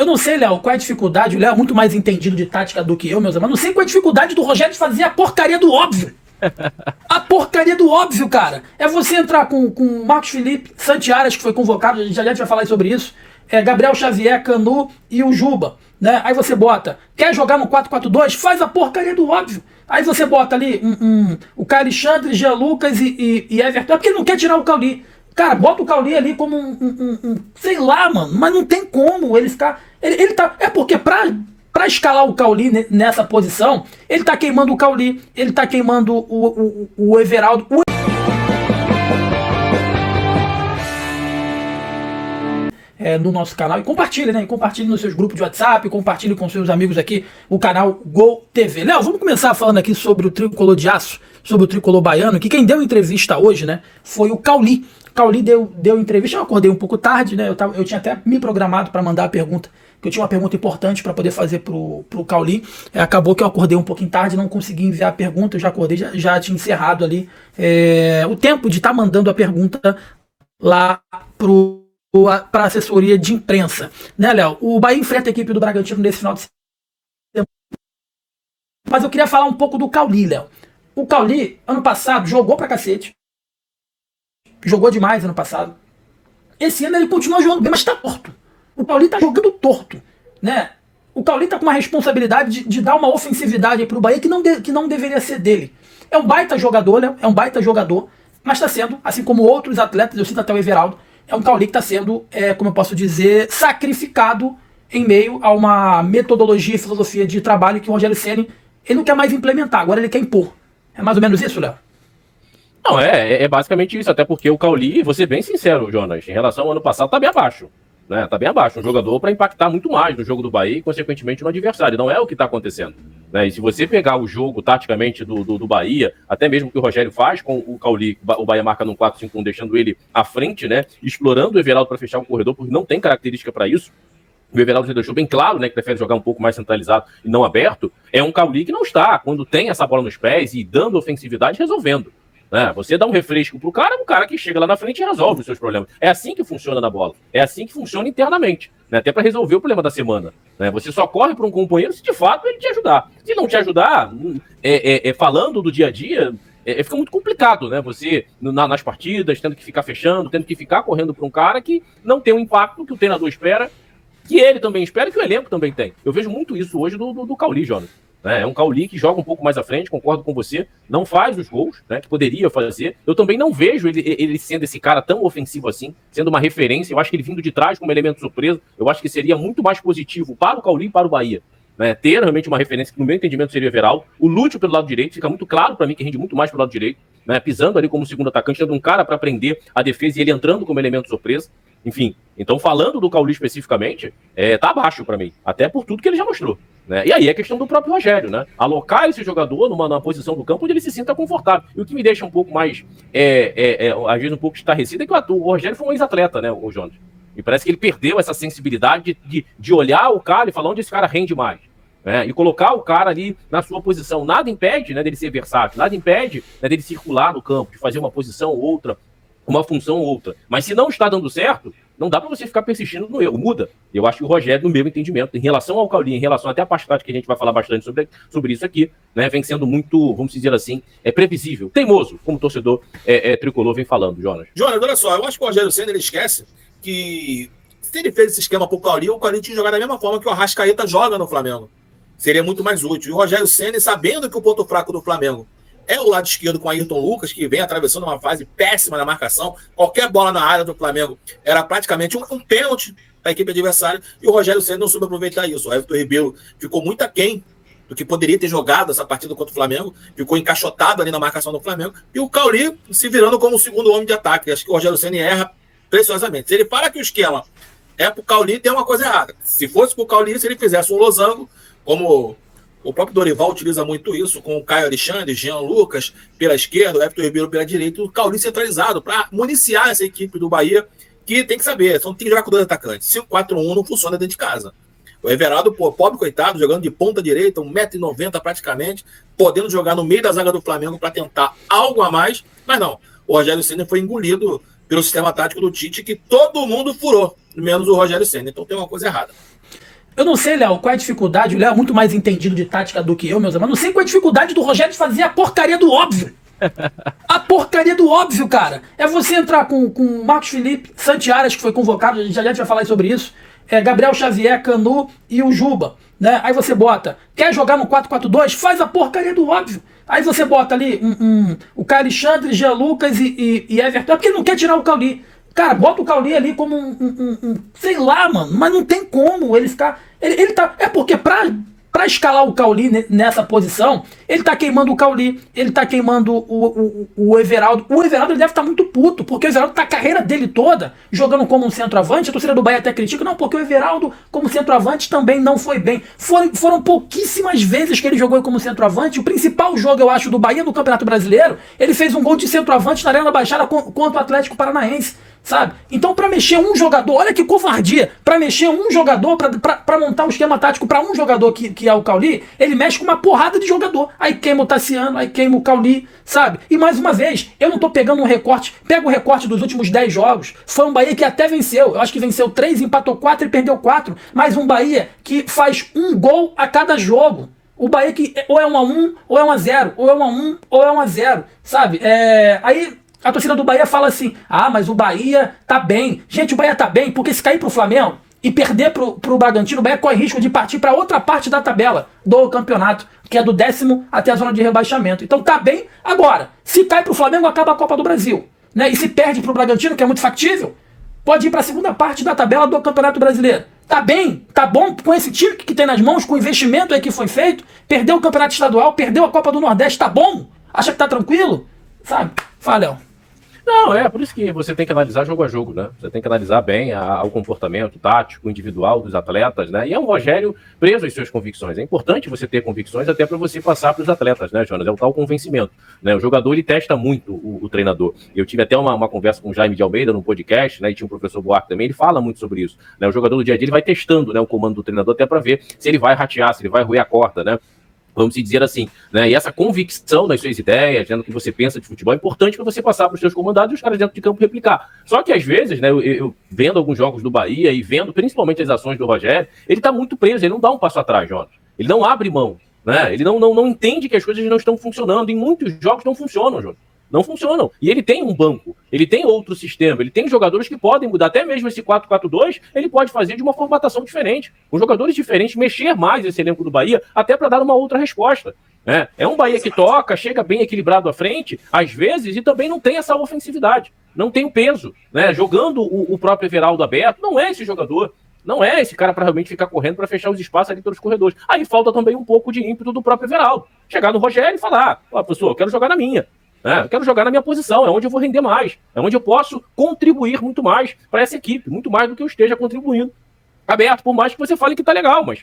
Eu não sei, Léo, qual é a dificuldade. O Léo é muito mais entendido de tática do que eu, meus amigos. Não sei qual é a dificuldade do Rogério de fazer a porcaria do óbvio. A porcaria do óbvio, cara. É você entrar com Marcos Felipe, Santiaras, que foi convocado, a gente vai falar sobre isso. Gabriel Xavier, Canu e o Juba. Né? Aí você bota, quer jogar no 4-4-2? Faz a porcaria do óbvio. Aí você bota ali o Caio Alexandre, Jean Lucas e Everton, porque ele não quer tirar o Cauli. Cara, bota o Cauli ali como sei lá, mano, mas não tem como ele ficar... Ele tá... É porque pra escalar o Cauli nessa posição, ele tá queimando o Cauli, ele tá queimando o Everaldo... No nosso canal, e compartilhe, né? Compartilhe nos seus grupos de WhatsApp, compartilhe com seus amigos aqui o canal Gol TV. Léo, vamos começar falando aqui sobre o tricolor de aço, sobre o tricolor baiano, que quem deu entrevista hoje, né, foi o Cauli. O Cauli deu entrevista, eu acordei um pouco tarde, né? Eu tinha até me programado para mandar a pergunta, que eu tinha uma pergunta importante para poder fazer pro Cauli. Acabou que eu acordei um pouquinho tarde, não consegui enviar a pergunta, eu já acordei, já tinha encerrado ali o tempo de estar mandando a pergunta lá para a assessoria de imprensa, né, Léo? O Bahia enfrenta a equipe do Bragantino nesse final de semana. Mas eu queria falar um pouco do Cauli, Léo. O Cauli, ano passado, jogou pra cacete. Jogou demais ano passado. Esse ano ele continua jogando bem, mas tá torto. O Cauli tá jogando torto, né? O Cauli tá com uma responsabilidade de dar uma ofensividade pro Bahia que não deveria ser dele. É um baita jogador, Léo. É um baita jogador, mas tá sendo, assim como outros atletas, eu cito até o Everaldo, é um Cauli que está sendo, como eu posso dizer, sacrificado em meio a uma metodologia e filosofia de trabalho que o Rogério Ceni ele não quer mais implementar, agora ele quer impor. É mais ou menos isso, Léo? Não, é basicamente isso, até porque o Cauli, vou ser bem sincero, Jonas, em relação ao ano passado, tá bem abaixo. Né? Tá bem abaixo, um jogador para impactar muito mais no jogo do Bahia e, consequentemente, no adversário. Não é o que está acontecendo. Né? E se você pegar o jogo, taticamente, do Bahia, até mesmo que o Rogério faz com o Cauli, o Bahia marca num 4-5-1, deixando ele à frente, né? Explorando o Everaldo para fechar o corredor, porque não tem característica para isso. O Everaldo já deixou bem claro, né, que prefere jogar um pouco mais centralizado e não aberto. É um Cauli que não está, quando tem essa bola nos pés e dando ofensividade, resolvendo. Né? Você dá um refresco pro cara, o cara que chega lá na frente e resolve os seus problemas. É assim que funciona na bola. É assim que funciona internamente. Né? Até para resolver o problema da semana. Né? Você só corre para um companheiro se de fato ele te ajudar. Se não te ajudar, falando do dia a dia, fica muito complicado, né? Você, nas partidas, tendo que ficar fechando, tendo que ficar correndo para um cara que não tem o impacto que o treinador espera, que ele também espera e que o elenco também tem. Eu vejo muito isso hoje do Cauli, Jonas. É um Cauli que joga um pouco mais à frente, concordo com você, não faz os gols, né, que poderia fazer. Eu também não vejo ele sendo esse cara tão ofensivo assim, sendo uma referência. Eu acho que ele vindo de trás como elemento surpresa, eu acho que seria muito mais positivo para o Cauli e para o Bahia. Né, ter realmente uma referência que, no meu entendimento, seria o Everaldo. O Lúcio pelo lado direito, fica muito claro para mim que rende muito mais pelo lado direito, né, pisando ali como segundo atacante, tendo um cara para prender a defesa e ele entrando como elemento surpresa. Enfim, então falando do Cauli especificamente, tá abaixo para mim, até por tudo que ele já mostrou. Né? E aí é questão do próprio Rogério, né? Alocar esse jogador numa posição do campo onde ele se sinta confortável. E o que me deixa um pouco mais, às vezes um pouco estarrecido, é que o Rogério foi um ex-atleta, né, o Jonas? E parece que ele perdeu essa sensibilidade de olhar o cara e falar onde esse cara rende mais. Né? E colocar o cara ali na sua posição. Nada impede, né, dele ser versátil, nada impede, né, dele circular no campo, de fazer uma posição ou outra, uma função ou outra. Mas se não está dando certo, não dá para você ficar persistindo no erro. Muda. Eu acho que o Rogério, no meu entendimento, em relação ao Cauli, em relação até à parte tática, que a gente vai falar bastante sobre isso aqui, né, vem sendo muito, vamos dizer assim, previsível. Teimoso, como o torcedor tricolor vem falando, Jonas. Jonas, olha só, eu acho que o Rogério Ceni, ele esquece que se ele fez esse esquema pro Cauli, o Cauli tinha jogado da mesma forma que o Arrascaeta joga no Flamengo. Seria muito mais útil. E o Rogério Ceni, sabendo que o ponto fraco do Flamengo é o lado esquerdo com o Ayrton Lucas, que vem atravessando uma fase péssima na marcação. Qualquer bola na área do Flamengo era praticamente um pênalti para a equipe adversária. E o Rogério Ceni não soube aproveitar isso. O Everton Ribeiro ficou muito aquém do que poderia ter jogado essa partida contra o Flamengo. Ficou encaixotado ali na marcação do Flamengo. E o Cauli se virando como o segundo homem de ataque. Acho que o Rogério Ceni erra preciosamente. Se ele para que o esquema é pro Cauli, tem uma coisa errada. Se fosse pro Cauli, se ele fizesse um losango, como o próprio Dorival utiliza muito isso, com o Caio Alexandre, Jean Lucas pela esquerda, o Everton Ribeiro pela direita, o Cauli centralizado, para municiar essa equipe do Bahia, que tem que saber, tem que jogar com dois atacantes. 5-4-1 não funciona dentro de casa. O Everaldo, pobre coitado, jogando de ponta direita, 1,90 m praticamente, podendo jogar no meio da zaga do Flamengo para tentar algo a mais, mas não. O Rogério Ceni foi engolido pelo sistema tático do Tite, que todo mundo furou, menos o Rogério Ceni. Então tem uma coisa errada. Eu não sei, Léo, qual é a dificuldade. O Léo é muito mais entendido de tática do que eu, meus amigos. Não sei qual é a dificuldade do Rogério de fazer a porcaria do óbvio. A porcaria do óbvio, cara. É você entrar com Marcos Felipe, Santi Aras, que foi convocado, a gente já vai falar sobre isso. Gabriel Xavier, Canu e o Juba. Né? Aí você bota, quer jogar no 4-4-2? Faz a porcaria do óbvio. Aí você bota ali o Caio Alexandre, Jean Lucas e Everton, porque ele não quer tirar o Cauli. Cara, bota o Cauli ali como sei lá, mano, mas não tem como ele ficar... Ele tá... É porque pra escalar o Cauli nessa posição, ele tá queimando o Cauli, ele tá queimando o Everaldo. O Everaldo ele deve estar muito puto, porque o Everaldo tá a carreira dele toda jogando como um centroavante. A torcida do Bahia até critica, não, porque o Everaldo como centroavante também não foi bem. Foram pouquíssimas vezes que ele jogou como centroavante. O principal jogo, eu acho, do Bahia no Campeonato Brasileiro, ele fez um gol de centroavante na Arena da Baixada contra o Atlético Paranaense. Sabe? Então, pra mexer um jogador, olha que covardia, pra mexer um jogador, pra montar um esquema tático pra um jogador que é o Cauli, ele mexe com uma porrada de jogador. Aí queima o Tassiano, aí queima o Cauli, sabe? E mais uma vez, eu não tô pegando um recorte, pega o recorte dos últimos 10 jogos. Foi um Bahia que até venceu, eu acho que venceu 3, empatou 4 e perdeu 4, mas um Bahia que faz um gol a cada jogo. O Bahia que ou é 1-1, ou é 1-0, ou é 1-1, ou é 1-0, sabe? Aí a torcida do Bahia fala assim, mas o Bahia tá bem. Gente, o Bahia tá bem, porque se cair pro Flamengo e perder pro Bragantino, o Bahia corre risco de partir para outra parte da tabela do campeonato, que é do 10º até a zona de rebaixamento. Então tá bem. Agora, se cai pro Flamengo, acaba a Copa do Brasil. Né? E se perde pro Bragantino, que é muito factível, pode ir para a segunda parte da tabela do Campeonato Brasileiro. Tá bem, tá bom com esse time que tem nas mãos, com o investimento aí que foi feito, perdeu o Campeonato Estadual, perdeu a Copa do Nordeste, tá bom? Acha que tá tranquilo? Sabe? Fala, Léo. Não, por isso que você tem que analisar jogo a jogo, né? Você tem que analisar bem o comportamento tático, individual dos atletas, né? E é um Rogério preso às suas convicções. É importante você ter convicções até para você passar para os atletas, né, Jonas? É o tal convencimento, né? O jogador, ele testa muito o treinador. Eu tive até uma conversa com o Jaime de Almeida no podcast, né? E tinha o professor Buarque também, ele fala muito sobre isso, né? O jogador do dia a dia, ele vai testando, né, o comando do treinador até para ver se ele vai ratear, se ele vai roer a corda, né? Vamos dizer assim, né? E essa convicção das suas ideias, né, no que você pensa de futebol, é importante para você passar para os seus comandados e os caras dentro de campo replicar. Só que às vezes, né, eu vendo alguns jogos do Bahia e vendo principalmente as ações do Rogério, ele está muito preso, ele não dá um passo atrás, Jonas. Ele não abre mão, né? Ele não entende que as coisas não estão funcionando. Em muitos jogos não funcionam, Jonas. Não funcionam. E ele tem um banco, ele tem outro sistema, ele tem jogadores que podem mudar. Até mesmo esse 4-4-2, ele pode fazer de uma formatação diferente. Com jogadores diferentes, mexer mais esse elenco do Bahia, até para dar uma outra resposta. É um Bahia que toca, chega bem equilibrado à frente, às vezes, e também não tem essa ofensividade. Não tem o peso. Né? Jogando o próprio Everaldo aberto, não é esse jogador. Não é esse cara para realmente ficar correndo para fechar os espaços ali pelos corredores. Aí falta também um pouco de ímpeto do próprio Everaldo. Chegar no Rogério e falar, pessoal, eu quero jogar na minha. Eu quero jogar na minha posição, é onde eu vou render mais, é onde eu posso contribuir muito mais para essa equipe, muito mais do que eu esteja contribuindo. Aberto, por mais que você fale que tá legal, mas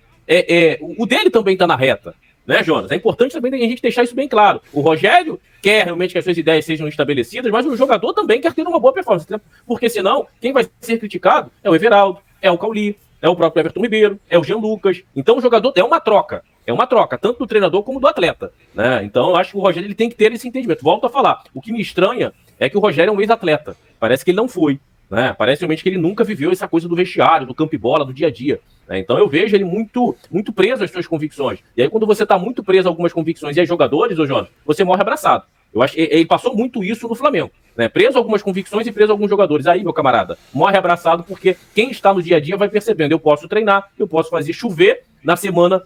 o dele também tá na reta, né, Jonas? É importante também a gente deixar isso bem claro. O Rogério quer realmente que as suas ideias sejam estabelecidas, mas o jogador também quer ter uma boa performance, porque senão, quem vai ser criticado é o Everaldo, é o Cauli, é o próprio Everton Ribeiro, é o Jean Lucas. Então o jogador é uma troca. É uma troca, tanto do treinador como do atleta. Né? Então eu acho que o Rogério ele tem que ter esse entendimento. Volto a falar, o que me estranha é que o Rogério é um ex-atleta. Parece que ele não foi. Né? Parece realmente que ele nunca viveu essa coisa do vestiário, do campo e bola, do dia a dia. Né? Então eu vejo ele muito preso às suas convicções. E aí quando você está muito preso a algumas convicções e aos jogadores, Jonas, você morre abraçado. Eu acho que ele passou muito isso no Flamengo. Né? Preso a algumas convicções e preso a alguns jogadores. Aí, meu camarada, morre abraçado porque quem está no dia a dia vai percebendo. Eu posso treinar, eu posso fazer chover na semana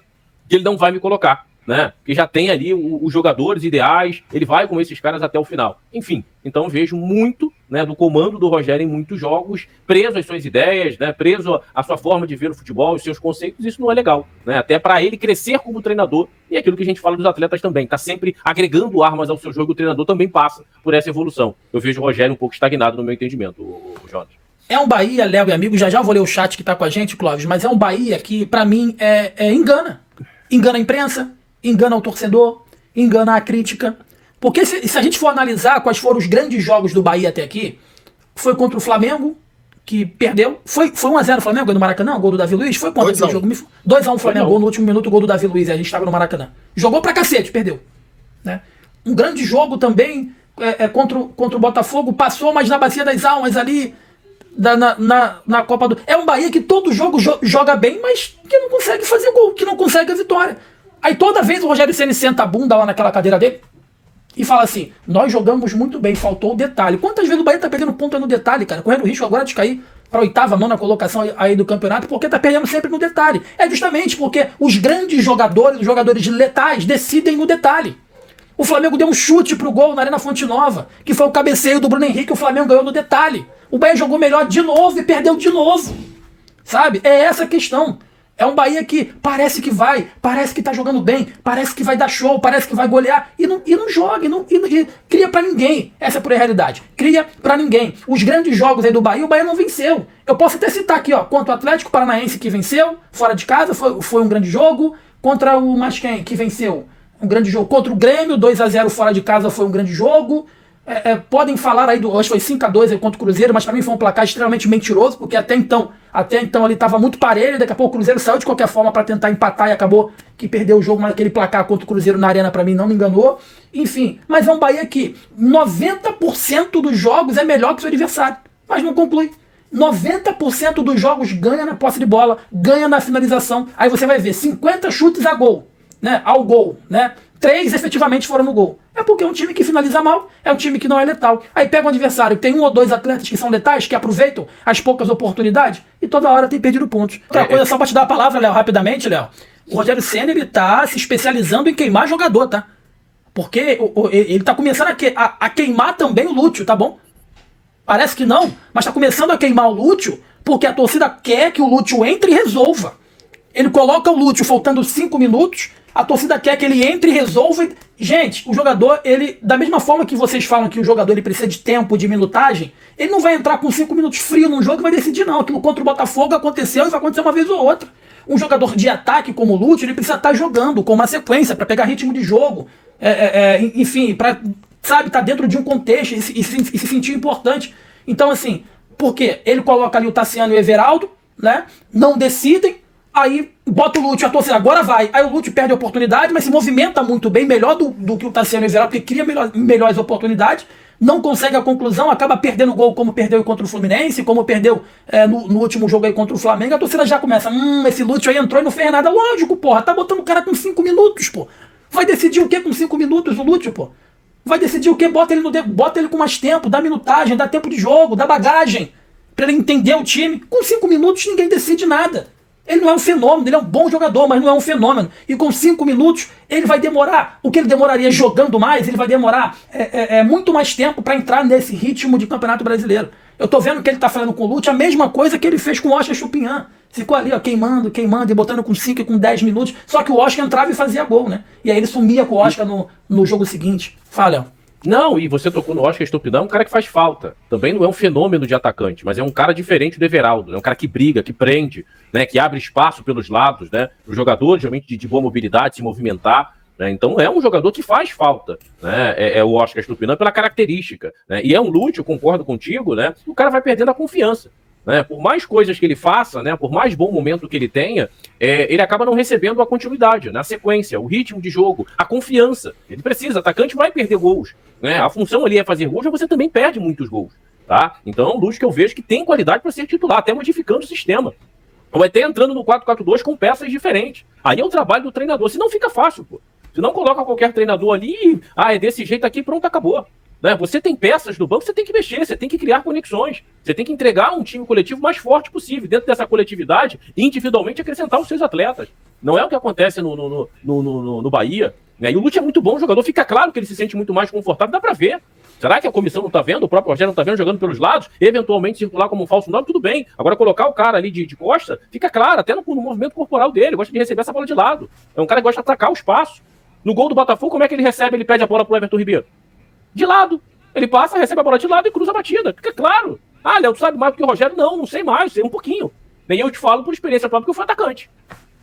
que ele não vai me colocar, né? Porque já tem ali os jogadores ideais, ele vai com esses caras até o final. Enfim, então vejo muito, né, do comando do Rogério em muitos jogos, preso às suas ideias, né, preso à sua forma de ver o futebol, os seus conceitos, isso não é legal, né? Até para ele crescer como treinador, e aquilo que a gente fala dos atletas também, tá sempre agregando armas ao seu jogo, o treinador também passa por essa evolução. Eu vejo o Rogério um pouco estagnado no meu entendimento, o Jonas. É um Bahia, Léo e amigos, já vou ler o chat que tá com a gente, Clóvis, mas é um Bahia que, pra mim, engana. Engana a imprensa, engana o torcedor, engana a crítica. Porque se a gente for analisar quais foram os grandes jogos do Bahia até aqui, foi contra o Flamengo, que perdeu. Foi 1-0 o Flamengo no Maracanã, gol do Davi Luiz? Foi contra esse jogo? 2-1 o Flamengo, gol no último minuto, gol do Davi Luiz, a gente estava no Maracanã. Jogou pra cacete, perdeu. Né? Um grande jogo também contra o Botafogo, passou, mas na Bacia das Almas ali, na Copa do... É um Bahia que todo jogo joga bem, mas que não consegue fazer gol, que não consegue a vitória. Aí toda vez o Rogério Ceni senta a bunda lá naquela cadeira dele e fala assim, nós jogamos muito bem, faltou o detalhe. Quantas vezes o Bahia tá perdendo ponto no detalhe, cara? Correndo risco agora de cair para a 8ª, 9ª colocação aí do campeonato, porque tá perdendo sempre no detalhe. É justamente porque os grandes jogadores, os jogadores letais, decidem no detalhe. O Flamengo deu um chute pro gol na Arena Fonte Nova, que foi o cabeceio do Bruno Henrique, o Flamengo ganhou no detalhe. O Bahia jogou melhor de novo e perdeu de novo. Sabe? É essa a questão. É um Bahia que parece que vai, parece que tá jogando bem, parece que vai dar show, parece que vai golear, e não joga, e cria pra ninguém. Essa é a pura realidade. Cria pra ninguém. Os grandes jogos aí do Bahia, o Bahia não venceu. Eu posso até citar aqui, ó, contra o Atlético Paranaense, que venceu, fora de casa, foi um grande jogo. Contra o Masquem, que venceu, um grande jogo. Contra o Grêmio, 2-0 fora de casa, foi um grande jogo. Podem falar aí do... Acho que foi 5-2 contra o Cruzeiro, mas pra mim foi um placar extremamente mentiroso, porque até então ele tava muito parelho, daqui a pouco o Cruzeiro saiu de qualquer forma pra tentar empatar e acabou que perdeu o jogo, mas aquele placar contra o Cruzeiro na Arena pra mim não me enganou. Enfim, mas é um Bahia que 90% dos jogos é melhor que o seu adversário, mas não conclui. 90% dos jogos ganha na posse de bola, ganha na finalização. Aí você vai ver 50 chutes a gol, né? Ao gol, né? 3 efetivamente foram no gol. É porque é um time que finaliza mal, é um time que não é letal. Aí pega um adversário que tem 1 ou 2 atletas que são letais, que aproveitam as poucas oportunidades, e toda hora tem perdido pontos. Outra coisa, só pra te dar a palavra, Léo, rapidamente, Léo. O Rogério Ceni, ele tá se especializando em queimar jogador, tá? Porque ele tá começando a queimar também o Lúcio, tá bom? Parece que não, mas tá começando a queimar o Lúcio, porque a torcida quer que o Lúcio entre e resolva. Ele coloca o Lúcio faltando 5 minutos, a torcida quer que ele entre e resolva. Gente, o jogador, ele, da mesma forma que vocês falam que o jogador ele precisa de tempo, de minutagem, ele não vai entrar com 5 minutos frio num jogo e vai decidir, não. Aquilo contra o Botafogo aconteceu e vai acontecer uma vez ou outra. Um jogador de ataque como o Lúcio, ele precisa estar jogando com uma sequência para pegar ritmo de jogo, enfim, para, sabe, tá dentro de um contexto e se sentir importante. Então, assim, porque ele coloca ali o Tassiano e o Everaldo, né? Não decidem. Aí bota o Lúcio, a torcida agora vai. Aí o Lúcio perde a oportunidade, mas se movimenta muito bem, melhor do que o Tassiano e o Everaldo, porque cria melhores oportunidades, não consegue a conclusão, acaba perdendo o gol como perdeu contra o Fluminense, como perdeu no último jogo aí contra o Flamengo. A torcida já começa, esse Lúcio aí entrou e não fez nada. Lógico, porra, tá botando o cara com 5 minutos, pô. Vai decidir o que com 5 minutos o Lúcio, pô? Vai decidir o que? Bota ele com mais tempo, dá minutagem, dá tempo de jogo, dá bagagem, pra ele entender o time. Com 5 minutos ninguém decide nada. Ele não é um fenômeno, ele é um bom jogador, mas não é um fenômeno. E com 5 minutos, ele vai demorar, o que ele demoraria jogando mais, ele vai demorar muito mais tempo para entrar nesse ritmo de Campeonato Brasileiro. Eu tô vendo que ele tá fazendo com o Lúcio a mesma coisa que ele fez com o Oscar Chupinhan. Ficou ali, ó, queimando, e botando com 5 e com 10 minutos. Só que o Oscar entrava e fazia gol, né? E aí ele sumia com o Oscar no jogo seguinte. Fala, Léo. Não, e você tocou no Oscar Estupidão, é um cara que faz falta. Também não é um fenômeno de atacante, mas é um cara diferente do Everaldo. É um cara que briga, que prende, né, que abre espaço pelos lados, né? O jogador, geralmente, de boa mobilidade, se movimentar. Né? Então é um jogador que faz falta, né? É o Oscar Estupidão pela característica. Né? E é um Lúcio, concordo contigo, né? O cara vai perdendo a confiança. Né? Por mais coisas que ele faça, né? Por mais bom momento que ele tenha, ele acaba não recebendo a continuidade, né? A sequência, o ritmo de jogo, a confiança. Ele precisa, o atacante vai perder gols. Né? A função ali é fazer gols, mas você também perde muitos gols. Tá? Então é um Lúcio que eu vejo que tem qualidade para ser titular, até modificando o sistema. Ou até entrando no 4-4-2 com peças diferentes. Aí é o trabalho do treinador, senão fica fácil, pô. Se não coloca qualquer treinador ali, é desse jeito aqui, pronto, acabou. Né? Você tem peças no banco, você tem que mexer, você tem que criar conexões, você tem que entregar um time coletivo mais forte possível, dentro dessa coletividade, individualmente acrescentar os seus atletas. Não é o que acontece no Bahia. Né? E o Lúcio é muito bom jogador, fica claro que ele se sente muito mais confortável, dá pra ver. Será que a comissão não tá vendo? O próprio Rogério não tá vendo jogando pelos lados? Eventualmente circular como um falso 9, tudo bem. Agora colocar o cara ali de costa, fica claro, até no movimento corporal dele, gosta de receber essa bola de lado. É um cara que gosta de atacar o espaço. No gol do Botafogo, como é que ele recebe? Ele pede a bola pro Everton Ribeiro. De lado. Ele passa, recebe a bola de lado e cruza a batida. Fica claro. Léo, tu sabe mais do que o Rogério? Não sei mais, sei um pouquinho. Nem eu te falo por experiência própria, porque eu fui atacante.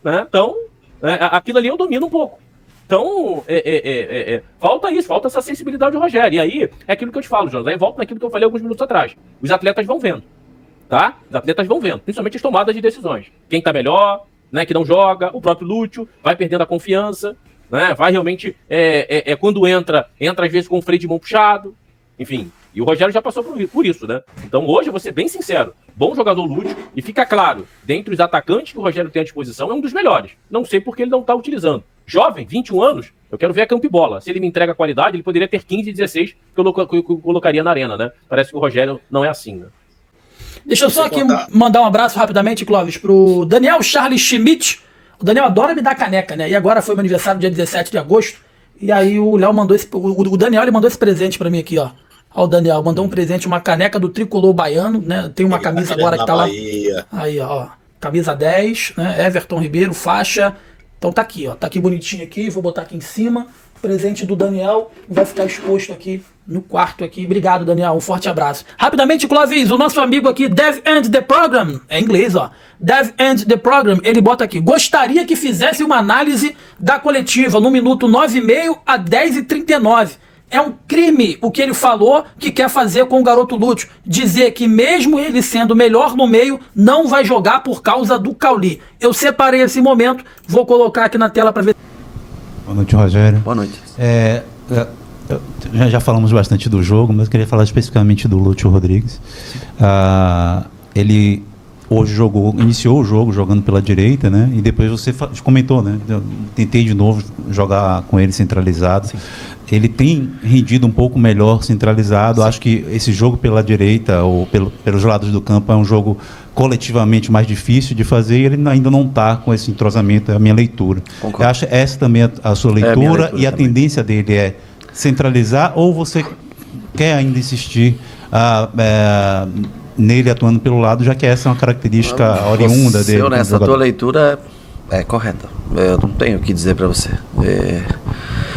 Né? Então, aquilo ali eu domino um pouco. Então, falta isso, falta essa sensibilidade do Rogério. E aí, é aquilo que eu te falo, Jonas. Aí volta naquilo que eu falei alguns minutos atrás. Os atletas vão vendo. Tá? Os atletas vão vendo. Principalmente as tomadas de decisões. Quem tá melhor, né, que não joga, o próprio Lúcio, vai perdendo a confiança. Né? Vai realmente, quando entra às vezes com o freio de mão puxado. Enfim, E o Rogério já passou por isso, né? Então hoje, eu vou ser bem sincero, bom jogador Lúcio, e fica claro, dentre os atacantes que o Rogério tem à disposição, é um dos melhores. Não sei porque ele não está utilizando. Jovem, 21 anos, eu quero ver a campo e bola. Se ele me entrega qualidade, ele poderia ter 15 e 16 que eu colocaria na arena, né? Parece que o Rogério não é assim, né? Deixa eu só aqui mandar um abraço rapidamente, Clóvis, pro Daniel Charles Schmidt. O Daniel adora me dar caneca, né? E agora foi meu aniversário, dia 17 de agosto. E aí o Léo mandou o Daniel, ele mandou esse presente pra mim aqui, ó. Ó, o Daniel mandou um presente, uma caneca do Tricolor Baiano, né? Tem uma camisa agora que tá lá. Aí, ó. Camisa 10, né? Everton Ribeiro, faixa. Então tá aqui, ó. Tá aqui bonitinho aqui. Vou botar aqui em cima. Presente do Daniel. Vai ficar exposto aqui no quarto aqui. Obrigado, Daniel. Um forte abraço. Rapidamente, Clóvis, o nosso amigo aqui, Dev End the Program. É em inglês, ó. Dev End the Program. Ele bota aqui. Gostaria que fizesse uma análise da coletiva no minuto 9h30 a 10h39. É um crime o que ele falou que quer fazer com o garoto Lúcio. Dizer que mesmo ele sendo melhor no meio, não vai jogar por causa do Cauli. Eu separei esse momento, vou colocar aqui na tela para ver. Boa noite, Rogério. Boa noite. Já falamos bastante do jogo, mas eu queria falar especificamente do Lúcio Rodrigues. Ele hoje iniciou o jogo jogando pela direita, né? E depois você comentou, né? Eu tentei de novo jogar com ele centralizado. Sim. Ele tem rendido um pouco melhor centralizado. Sim. Acho que esse jogo pela direita ou pelos lados do campo é um jogo coletivamente mais difícil de fazer e ele ainda não está com esse entrosamento, é a minha leitura. Concordo. Eu acho essa também a sua leitura, e a também. Tendência dele é centralizar, ou você quer ainda insistir nele atuando pelo lado, já que essa é uma característica oriunda dele? Honesto, a tua leitura é correta. Eu não tenho o que dizer para você.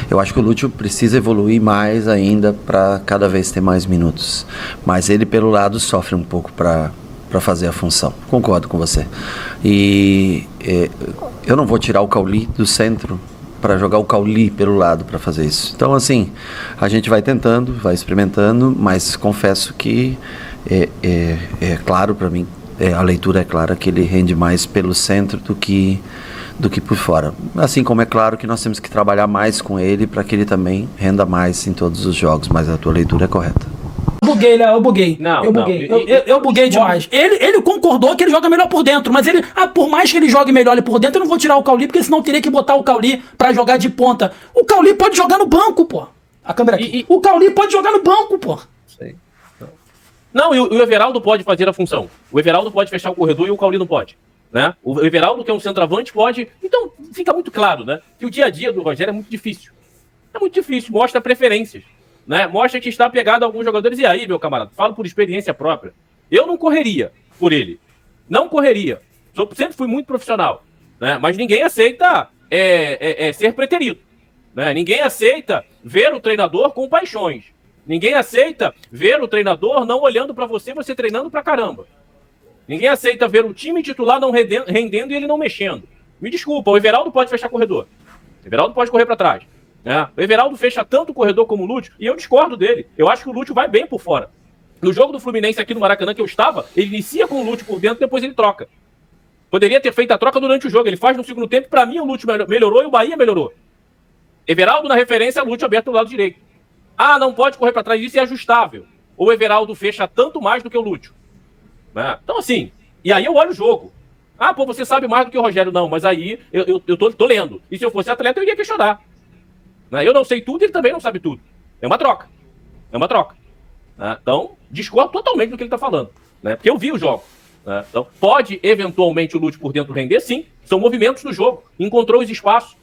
Eu acho que o Lúcio precisa evoluir mais ainda para cada vez ter mais minutos. Mas ele, pelo lado, sofre um pouco para fazer a função. Concordo com você. E eu não vou tirar o Cauli do centro para jogar o Cauli pelo lado para fazer isso. Então, assim, a gente vai tentando, vai experimentando, mas confesso que é claro para mim, a leitura é clara que ele rende mais pelo centro do que por fora. Assim como é claro que nós temos que trabalhar mais com ele para que ele também renda mais em todos os jogos, mas a tua leitura é correta. Buguei, Léo, eu buguei. Eu buguei demais. Ele concordou que ele joga melhor por dentro, mas ele, por mais que ele jogue melhor ali por dentro, eu não vou tirar o Cauli, porque senão eu teria que botar o Cauli pra jogar de ponta. O Cauli pode jogar no banco, pô. A câmera aqui. O Cauli pode jogar no banco, pô. Sei. Não, e o Everaldo pode fazer a função. O Everaldo pode fechar o corredor e o Cauli não pode. Né? O Everaldo, que é um centroavante, pode. Então, fica muito claro, né? Que o dia a dia do Rogério é muito difícil. É muito difícil, mostra preferências. Né? Mostra que está apegado a alguns jogadores. E aí, meu camarada, falo por experiência própria. Eu não correria por ele. Não correria. Sempre fui muito profissional. Né? Mas ninguém aceita ser preterido. Né? Ninguém aceita ver o treinador com paixões. Ninguém aceita ver o treinador não olhando para você treinando pra caramba. Ninguém aceita ver o time titular não rendendo e ele não mexendo. Me desculpa, o Everaldo pode fechar corredor. O Everaldo pode correr para trás. Né? O Everaldo fecha tanto o corredor como o Lúcio, e eu discordo dele. Eu acho que o Lúcio vai bem por fora. No jogo do Fluminense aqui no Maracanã que eu estava, ele inicia com o Lúcio por dentro, depois ele troca. Poderia ter feito a troca durante o jogo, ele faz no segundo tempo, para mim o Lúcio melhorou e o Bahia melhorou. Everaldo na referência, Lúcio aberto do lado direito. Não pode correr para trás, isso é ajustável. Ou o Everaldo fecha tanto mais do que o Lúcio. Então, assim, e aí eu olho o jogo. Você sabe mais do que o Rogério. Não, mas aí eu tô lendo. E se eu fosse atleta, eu iria questionar. Eu não sei tudo, ele também não sabe tudo. É uma troca. Então, discordo totalmente do que ele está falando. Porque eu vi o jogo. Então, pode, eventualmente, o Lúcio por dentro render, sim. São movimentos do jogo. Encontrou os espaços.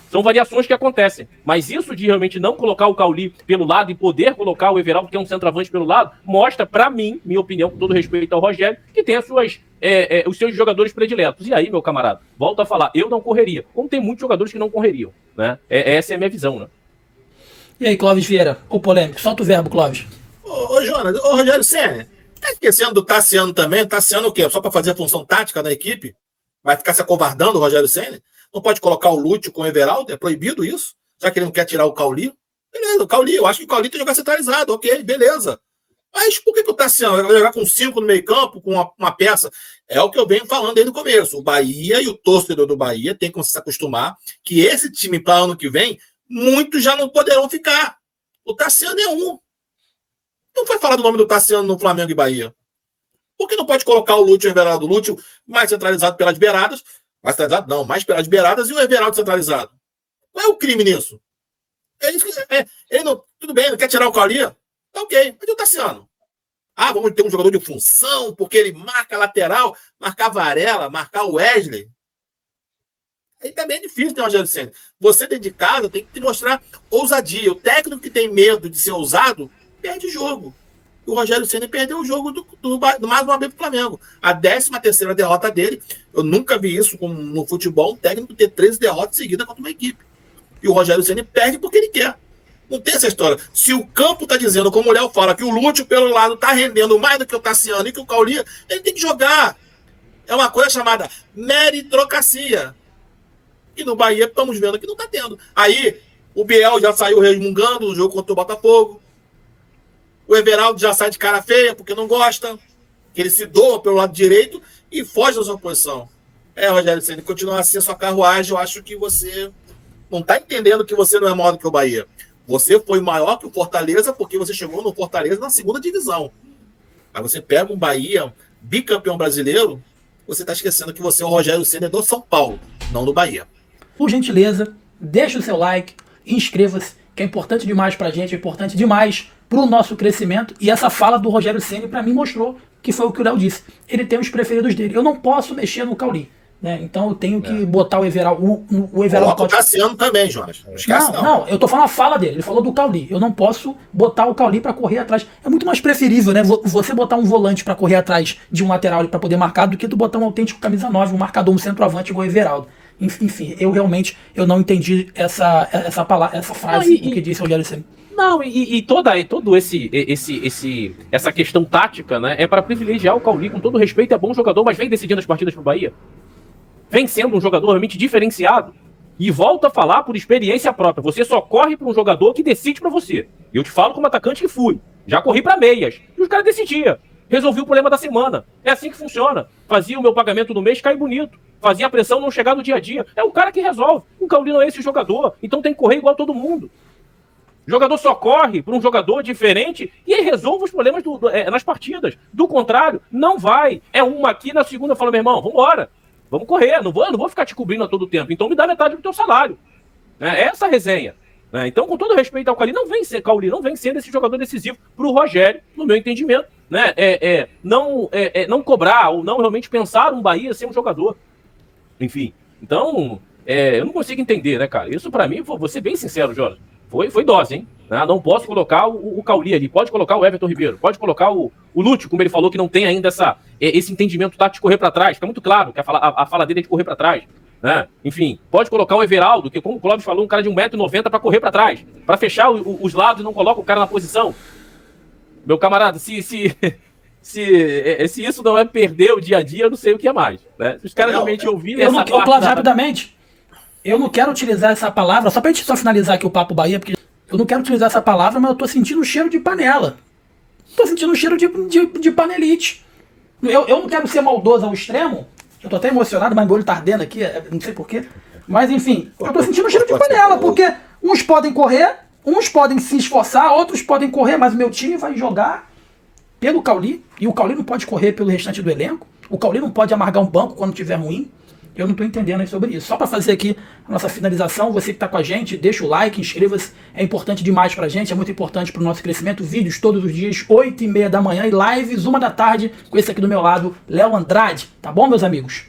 São variações que acontecem. Mas isso de realmente não colocar o Cauli pelo lado e poder colocar o Everaldo, que é um centroavante, pelo lado, mostra pra mim, minha opinião, com todo respeito ao Rogério, que tem os seus jogadores prediletos. E aí, meu camarada, volto a falar, eu não correria. Como tem muitos jogadores que não correriam. Essa é a minha visão. E aí, Clóvis Vieira, o polêmico. Solta o verbo, Clóvis. Ô Jonas, ô Rogério Ceni, tá esquecendo do Tassiano também? O Tassiano o quê? Só pra fazer a função tática da equipe? Vai ficar se acovardando o Rogério Ceni? Não pode colocar o Lúcio com o Everaldo? É proibido isso? Já que ele não quer tirar o Cauli? Beleza, o Cauli, eu acho que o Cauli tem que jogar centralizado, ok, beleza. Mas por que o Tassiano vai jogar com 5 no meio campo, com uma peça? É o que eu venho falando desde o começo. O Bahia e o torcedor do Bahia tem que se acostumar que esse time para ano que vem, muitos já não poderão ficar. O Tassiano é um. Não foi falado o nome do Tassiano no Flamengo e Bahia. Por que não pode colocar o Lúcio e o Everaldo? O Lúcio mais centralizado pelas beiradas, mais centralizado não, mais pelas beiradas, e o Everaldo centralizado. Qual é o crime nisso? Ele não, tudo bem, não quer tirar o Caulinho? Tá ok, mas e o Tassiano? Ah, vamos ter um jogador de função, porque ele marca lateral, marcar Varela, marcar o Wesley. Aí também é difícil, né, Rogério Ceni? Você dentro de casa tem que te mostrar ousadia. O técnico que tem medo de ser ousado, perde o jogo. O Rogério Ceni perdeu o jogo do mais uma vez pro Flamengo. A 13ª derrota dele. Eu nunca vi isso no futebol, um técnico ter 13 derrotas seguidas contra uma equipe. E o Rogério Ceni perde porque ele quer. Não tem essa história. Se o campo está dizendo, como o Léo fala, que o Lúcio pelo lado está rendendo mais do que o Tassiano e que o Caulinho, ele tem que jogar. É uma coisa chamada meritocracia. E no Bahia estamos vendo que não está tendo. Aí o Biel já saiu resmungando no jogo contra o Botafogo. O Everaldo já sai de cara feia porque não gosta. Que ele se doa pelo lado direito e foge da sua posição. Rogério Ceni, continuar assim a sua carruagem, eu acho que você não está entendendo que você não é maior do que o Bahia. Você foi maior que o Fortaleza porque você chegou no Fortaleza na 2ª divisão. Mas você pega um Bahia, bicampeão brasileiro, você está esquecendo que você é o Rogério Ceni do São Paulo, não do Bahia. Por gentileza, deixa o seu like, inscreva-se, que é importante demais pra gente, é importante demais pro nosso crescimento. E essa fala do Rogério Ceni pra mim mostrou que foi o que o Léo disse. Ele tem os preferidos dele. Eu não posso mexer no Caulinho, né? Então eu tenho que botar o Everaldo. O Everaldo pode... o Tassiano também, Jonas. Não esquece, não, eu tô falando a fala dele. Ele falou do Caulinho. Eu não posso botar o Caulinho pra correr atrás. É muito mais preferível, né? Você botar um volante pra correr atrás de um lateral pra poder marcar do que tu botar um autêntico camisa 9, um marcador, um centroavante igual o Everaldo. Enfim, eu realmente não entendi essa frase do que disse o Rogério Ceni. Não, todo essa questão tática, né, é para privilegiar o Caulinho, com todo respeito, é bom jogador, mas vem decidindo as partidas pro Bahia. Vem sendo um jogador realmente diferenciado. E volto a falar por experiência própria. Você só corre para um jogador que decide para você. Eu te falo como atacante que fui. Já corri para meias. E os caras decidiam. Resolvi o problema da semana. É assim que funciona. Fazia o meu pagamento do mês cair bonito. Fazia a pressão não chegar no dia a dia. É o cara que resolve. O Caulinho é esse jogador. Então tem que correr igual todo mundo. O jogador só corre para um jogador diferente e ele resolve os problemas nas partidas. Do contrário, não vai. É uma aqui, na segunda fala, meu irmão, vambora. Vamos correr. Eu não vou ficar te cobrindo a todo tempo. Então me dá metade do teu salário. É essa a resenha. Então, com todo respeito ao Caulinho, não vem sendo esse jogador decisivo para o Rogério, no meu entendimento. Né? Não cobrar ou não realmente pensar um Bahia ser um jogador. Enfim, então, eu não consigo entender, né, cara? Isso pra mim, vou ser bem sincero, Jorge, foi dose, hein? Não posso colocar o Caulinho ali, pode colocar o Everton Ribeiro, pode colocar o Lúcio, como ele falou, que não tem ainda esse entendimento tático de correr pra trás, fica muito claro que a fala dele é de correr pra trás. Né? Enfim, pode colocar o Everaldo, que como o Clóvis falou, um cara de 1,90 m pra correr pra trás, pra fechar os lados e não coloca o cara na posição. Meu camarada, se isso não é perder o dia a dia, eu não sei o que é mais. Né? Se os caras realmente ouvirem essa parte... Clóvis, rapidamente, eu não quero utilizar essa palavra, só pra gente finalizar aqui o Papo Bahia, porque eu não quero utilizar essa palavra, mas eu tô sentindo um cheiro de panela. Tô sentindo um cheiro de panelite. Eu não quero ser maldoso ao extremo, eu tô até emocionado, mas meu olho tá ardendo aqui, não sei porquê. Mas enfim, eu tô sentindo um cheiro de panela, porque uns podem correr, uns podem se esforçar, outros podem correr, mas o meu time vai jogar pelo Caulinho, e o Caulinho não pode correr pelo restante do elenco, o Caulinho não pode amargar um banco quando tiver ruim. Eu não estou entendendo aí sobre isso. Só para fazer aqui a nossa finalização, você que está com a gente, deixa o like, inscreva-se, é importante demais para a gente, é muito importante para o nosso crescimento. Vídeos todos os dias, 8h30 da manhã e lives 1 da tarde, com esse aqui do meu lado, Léo Andrade. Tá bom, meus amigos?